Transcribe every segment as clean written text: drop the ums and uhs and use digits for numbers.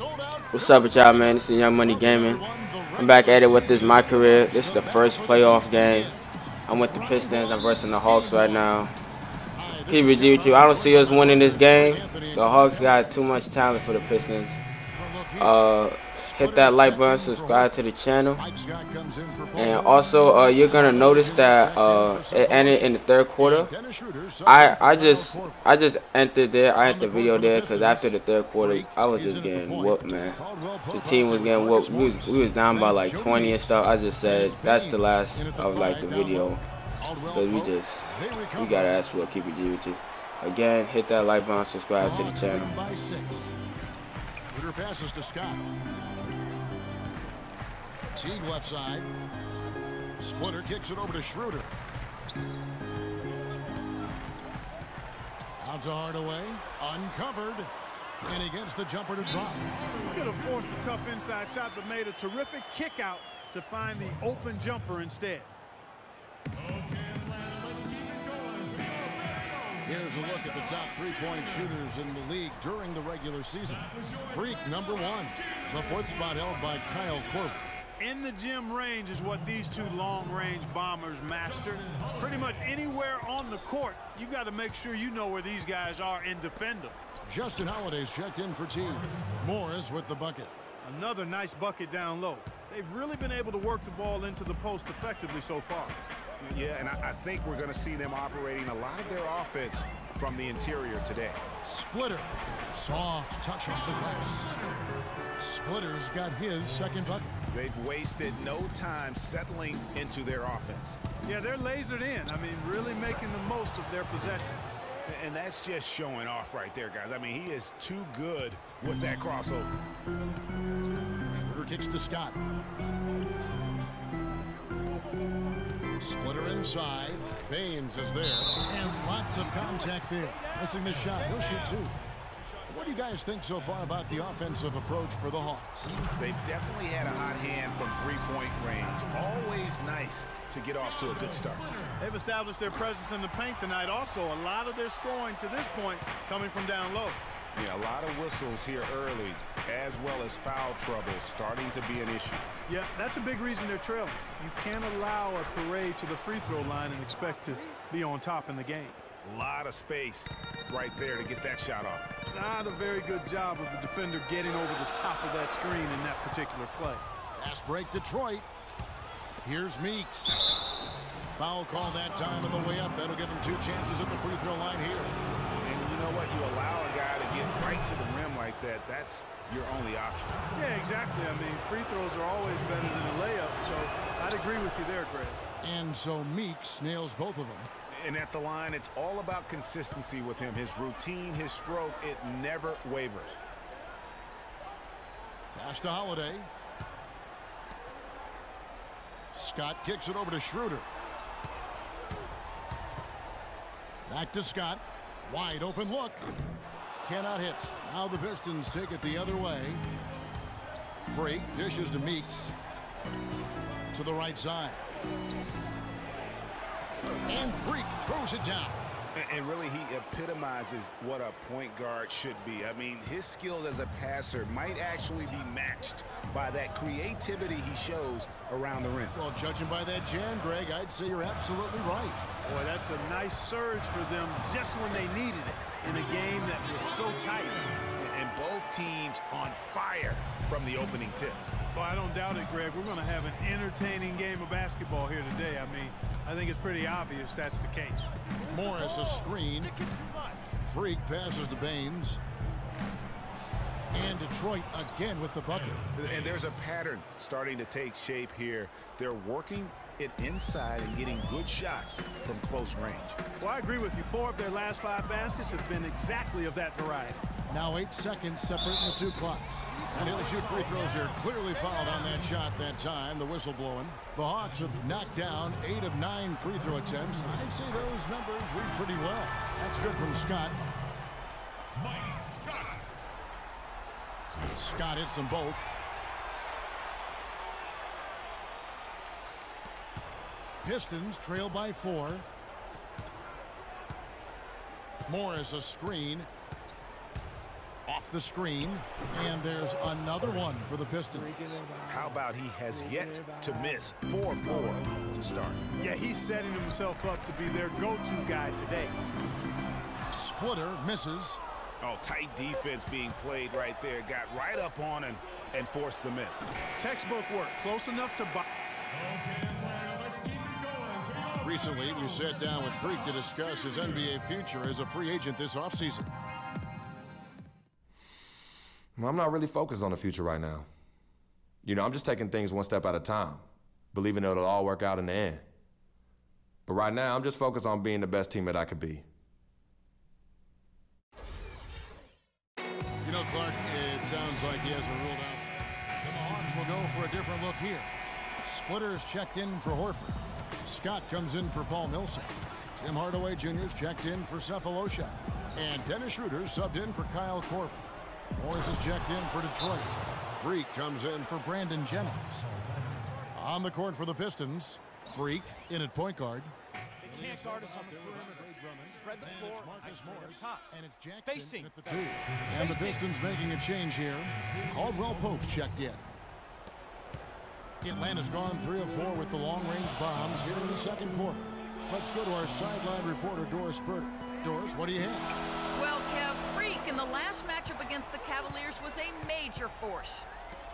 What's up with y'all, man? This is Young Money Gaming. I'm back at it with this my career. This is the first playoff game. I'm with the Pistons. I'm versus the Hawks right now. Keep it G with you. I don't see us winning this game. The Hawks got too much talent for the Pistons. Hit that like button, subscribe to the channel, and also you're gonna notice that it ended in the third quarter. I just entered there. I entered the video there because after the third quarter, I was just getting whooped, man. The team was getting whooped. We was down by like 20 and stuff. I just said that's the last of like the video because we gotta ask for a keep it G with you. Again, hit that like button, subscribe to the channel. Fredo passes to Scott. Teague left side. Splitter kicks it over to Schroeder. Out to Hardaway. Uncovered. And he gets the jumper to drop. He could have forced a tough inside shot, but made a terrific kick out to find the open jumper instead. Here's a look at the top three-point shooters in the league during the regular season. Freak, number one. The fourth spot held by Kyle Korver. In the gym range is what these two long-range bombers master. Pretty much anywhere on the court, you've got to make sure you know where these guys are and defend them. Justin Holiday's checked in for team. Morris with the bucket. Another nice bucket down low. They've really been able to work the ball into the post effectively so far. Yeah, and I think we're going to see them operating a lot of their offense from the interior today. Splitter. Soft touch off the glass. Splitter's got his second bucket. They've wasted no time settling into their offense. Yeah, they're lasered in. I mean, really making the most of their possessions. And that's just showing off right there, guys. I mean, he is too good with that crossover. Schroeder kicks to Scott. Splitter inside. Baines is there. And lots of contact there. Missing the shot. He'll shoot two. What do you guys think so far about the offensive approach for the Hawks? They've definitely had a hot hand from three-point range. Always nice to get off to a good start. They've established their presence in the paint tonight. Also, a lot of their scoring to this point coming from down low. Yeah, a lot of whistles here early, as well as foul trouble starting to be an issue. Yeah, that's a big reason they're trailing. You can't allow a parade to the free throw line and expect to be on top in the game. A lot of space right there to get that shot off. Not a very good job of the defender getting over the top of that screen in that particular play. Fast break Detroit. Here's Meeks. Foul call that time on the way up. That'll give him two chances at the free throw line here. And you know what? You allow a guy to get right to the rim like that. That's your only option. Yeah, exactly. I mean, free throws are always better than a layup. So I'd agree with you there, Greg. And so Meeks nails both of them. And at the line, it's all about consistency with him. His routine, his stroke, it never wavers. Pass to Holiday. Scott kicks it over to Schroeder. Back to Scott. Wide open look. Cannot hit. Now the Pistons take it the other way. Freak dishes to Meeks. To the right side. And Freak throws it down. And really, he epitomizes what a point guard should be. I mean, his skills as a passer might actually be matched by that creativity he shows around the rim. Well, judging by that jam, Greg, I'd say you're absolutely right. Boy, that's a nice surge for them just when they needed it in a game that was so tight. And both teams on fire from the opening tip. Well, I don't doubt it, Greg. We're going to have an entertaining game of basketball here today. I mean, I think it's pretty obvious that's the case. Morris a screen. Freak passes to Baines. And Detroit again with the bucket. And there's a pattern starting to take shape here. They're working it inside and getting good shots from close range. Well, I agree with you. 4 of their last 5 baskets have been exactly of that variety. Now 8 seconds separating the two clocks. And he'll shoot free throws here. Clearly fouled on that shot that time. The whistle blowing. The Hawks have knocked down 8 of 9 free throw attempts. I'd say those numbers read pretty well. That's good from Scott. Scott hits them both. Pistons trail by 4. Morris a screen. off the screen, and there's another one for the Pistons. How about he has yet to miss 4-4 to start? Yeah, he's setting himself up to be their go-to guy today. Splitter misses. Oh, tight defense being played right there. Got right up on him and forced the miss. Textbook work, close enough to buy. Recently, we sat down with Freak to discuss his NBA future as a free agent this offseason. Well, I'm not really focused on the future right now. You know, I'm just taking things one step at a time, believing it'll all work out in the end. But right now, I'm just focused on being the best teammate I could be. You know, Clark, it sounds like he hasn't ruled out. The Hawks will go for a different look here. Splitter's checked in for Horford. Scott comes in for Paul Millsap. Tim Hardaway Jr.'s checked in for Cephalosha. And Dennis Schroeder subbed in for Kyle Korver. Morris is checked in for Detroit. Freak comes in for Brandon Jennings. On the court for the Pistons, Freak in at point guard. They can't guard us on the perimeter. Spread the floor. Morris, top. and it's Jackson Spacing. at the 2. And the Pistons making a change here. Caldwell Pope checked in. Atlanta's gone 3 of 4 with the long-range bombs here in the second quarter. Let's go to our sideline reporter, Doris Burke. Doris, what do you have? Well, Kev, Freak in the last matchup against the Cavaliers was a major force.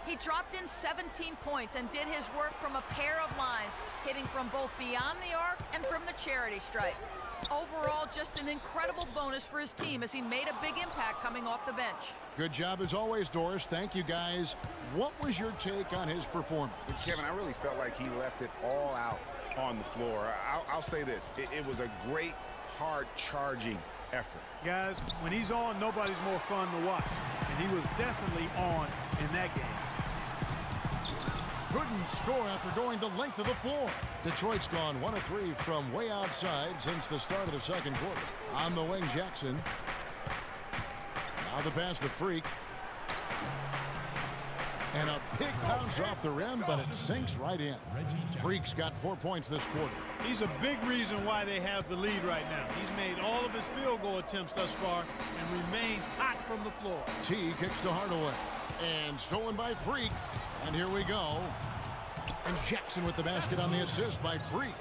He dropped in 17 points and did his work from a pair of lines, hitting from both beyond the arc and from the charity stripe. Overall, just an incredible bonus for his team as he made a big impact coming off the bench. Good job as always, Doris. Thank you, guys. What was your take on his performance? Kevin, I really felt like he left it all out on the floor. I'll say this. It was a great, hard-charging effort. Guys, when he's on, nobody's more fun to watch. And he was definitely on in that game. Couldn't score after going the length of the floor. Detroit's gone 1 of 3 from way outside since the start of the second quarter. On the wing, Jackson. Now the pass to Freak. And a big bounce off the rim, but it sinks right in. Freak's got 4 points this quarter. He's a big reason why they have the lead right now. He's made all of his field goal attempts thus far and remains hot from the floor. T kicks to Hardaway. And stolen by Freak. And here we go. And Jackson with the basket on the assist by Freak.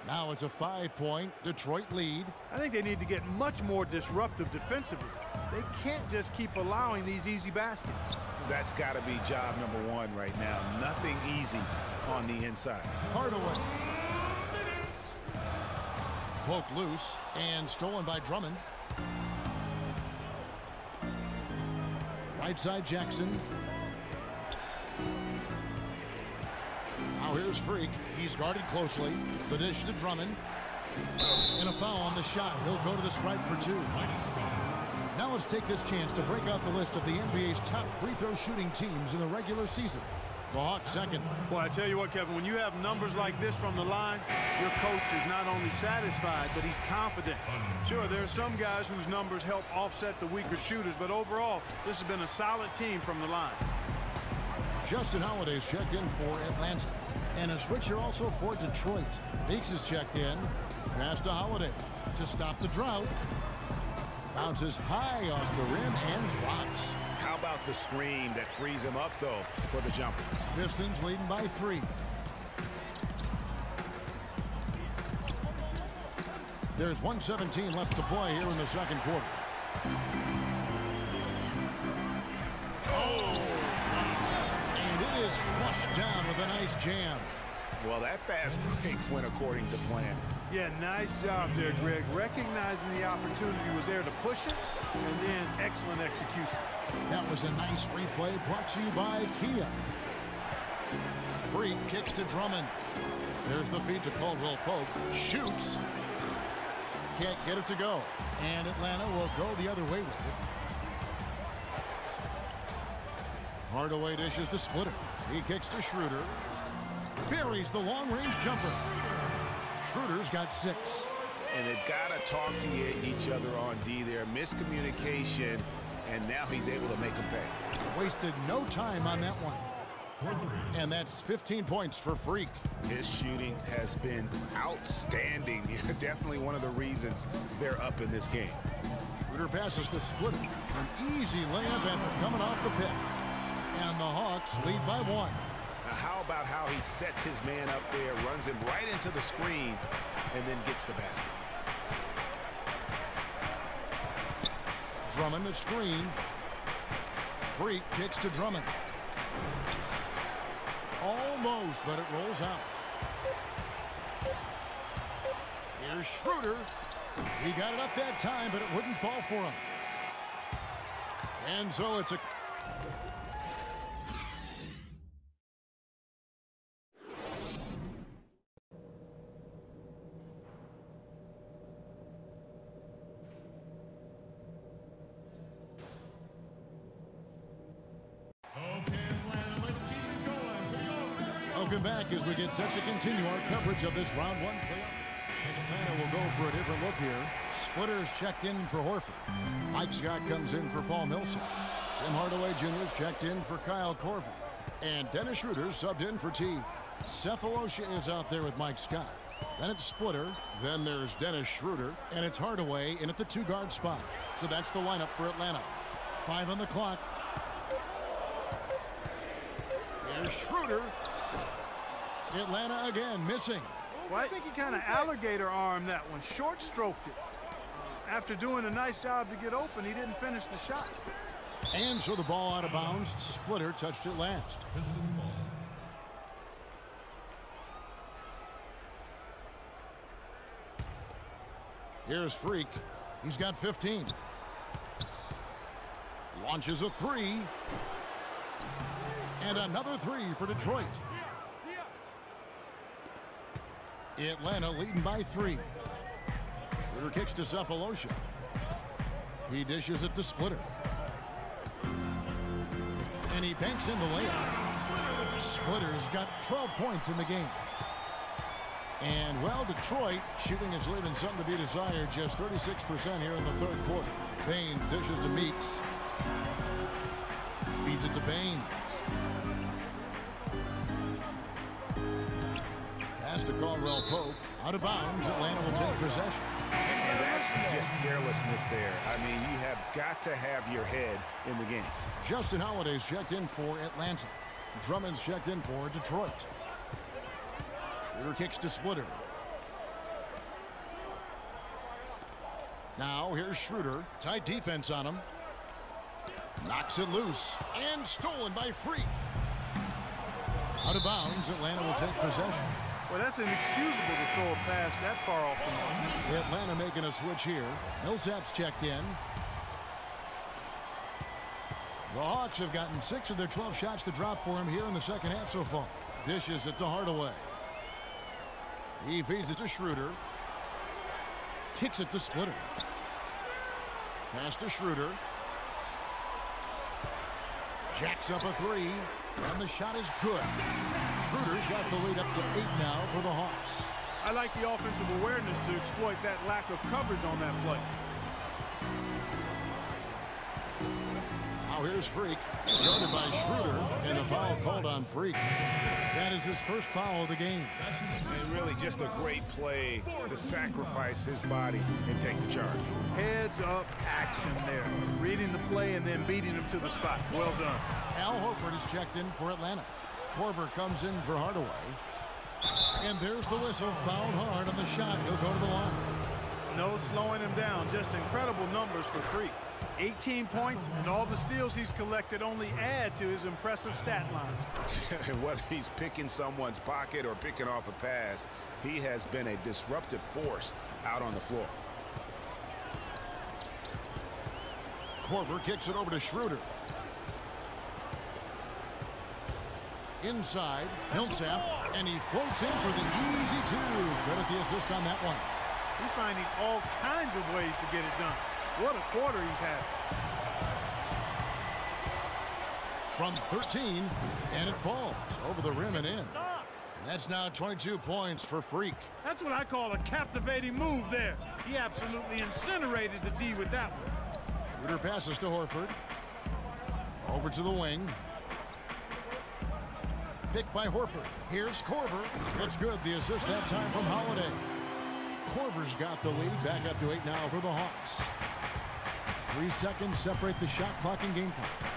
Now it's a 5-point Detroit lead. I think they need to get much more disruptive defensively. They can't just keep allowing these easy baskets. That's got to be job number 1 right now. Nothing easy on the inside. Hardaway. Poked loose and stolen by Drummond. Right side Jackson. Now here's Freak. He's guarded closely. The dish to Drummond. And a foul on the shot. He'll go to the stripe for 2. Now let's take this chance to break out the list of the NBA's top free throw shooting teams in the regular season. The Hawks second. Boy, I tell you what, Kevin, when you have numbers like this from the line, your coach is not only satisfied, but he's confident. Sure, there are some guys whose numbers help offset the weaker shooters, but overall, this has been a solid team from the line. Justin Holiday's checked in for Atlanta. And a switcher also for Detroit. Meeks is checked in. Pass to Holiday to stop the drought. Bounces high off the rim and drops. How about the screen that frees him up, though, for the jumper? Pistons leading by 3. There's 1:17 left to play here in the second quarter. Oh! And it is flushed down with a nice jam. Well, that fast break went according to plan. Yeah, nice job there, Greg. Recognizing the opportunity was there to push it, and then excellent execution. That was a nice replay brought to you by Kia. Freak kicks to Drummond. There's the feed to Caldwell Pope. Shoots. Can't get it to go. And Atlanta will go the other way with it. Hardaway dishes to Splitter. He kicks to Schroeder. Buries the long-range jumper. Schroeder's got 6. And they've got to talk to each other on D there. Miscommunication, and now he's able to make them pay. Wasted no time on that one. And that's 15 points for Freak. His shooting has been outstanding. Definitely one of the reasons they're up in this game. Schroeder passes to Splitter. An easy layup after coming off the pick. And the Hawks lead by 1. Now how about how he sets his man up there, runs him right into the screen, and then gets the basket. Drummond to screen. Freak kicks to Drummond. Almost, but it rolls out. Here's Schroeder. He got it up that time, but it wouldn't fall for him. And so it's a... Welcome back as we get set to continue our coverage of this round 1 playoff. Atlanta will go for a different look here. Splitter's checked in for Horford. Mike Scott comes in for Paul Millsap. Tim Hardaway Jr. is checked in for Kyle Korver. And Dennis Schroeder subbed in for T. Cephalosha is out there with Mike Scott. Then it's Splitter. Then there's Dennis Schroeder. And it's Hardaway in at the 2-guard spot. So that's the lineup for Atlanta. 5 on the clock. Here's Schroeder. Atlanta again missing. Well, I think he kind of alligator armed that one, short stroked it. After doing a nice job to get open, he didn't finish the shot. And so the ball out of bounds. Splitter touched it last. Here's Freak. He's got 15. Launches a 3. And another 3 for Detroit. Atlanta leading by 3. Schroeder kicks to Cephalosha. He dishes it to Splitter. And he banks in the layup. Splitter's got 12 points in the game. And, well, Detroit shooting is leaving something to be desired. Just 36% here in the 3rd quarter. Baines dishes to Meeks. Feeds it to Baines. Pass to Caldwell Pope. Out of bounds. Atlanta will take possession. And that's just carelessness there. I mean, you have got to have your head in the game. Justin Holiday's checked in for Atlanta. Drummond's checked in for Detroit. Schroeder kicks to Splitter. Now here's Schroeder. Tight defense on him. Knocks it loose. And stolen by Freak. Out of bounds. Atlanta will take possession. Well, that's inexcusable to throw a pass that far off the mark. Atlanta making a switch here. Millsap's checked in. The Hawks have gotten 6 of their 12 shots to drop for him here in the 2nd half so far. Dishes it to Hardaway. He feeds it to Schroeder. Kicks it to Splitter. Pass to Schroeder. Jacks up a 3. And the shot is good. Schroeder's got the lead up to 8 now for the Hawks. I like the offensive awareness to exploit that lack of coverage on that play. Now here's Freak. Guarded by Schroeder. And the foul called on Freak. That is his first foul of the game. And really just a great play to sacrifice his body and take the charge. Heads up action there. Reading the play and then beating him to the spot. Well done. Al Horford is checked in for Atlanta. Korver comes in for Hardaway. And there's the whistle. Fouled hard on the shot. He'll go to the line. No slowing him down. Just incredible numbers for Freak. 18 points, and all the steals he's collected only add to his impressive stat line. Whether he's picking someone's pocket or picking off a pass, he has been a disruptive force out on the floor. Korver kicks it over to Schroeder. Inside, Millsap, and he floats in for the easy 2. Credit the assist on that one. He's finding all kinds of ways to get it done. What a quarter he's had. From 13, and it falls over the rim and in. And that's now 22 points for Freak. That's what I call a captivating move there. He absolutely incinerated the D with that one. Schroeder passes to Horford. Over to the wing. Picked by Horford. Here's Korver. That's good. The assist that time from Holiday. Korver's got the lead. Back up to 8 now for the Hawks. 3 seconds separate the shot clock and game clock.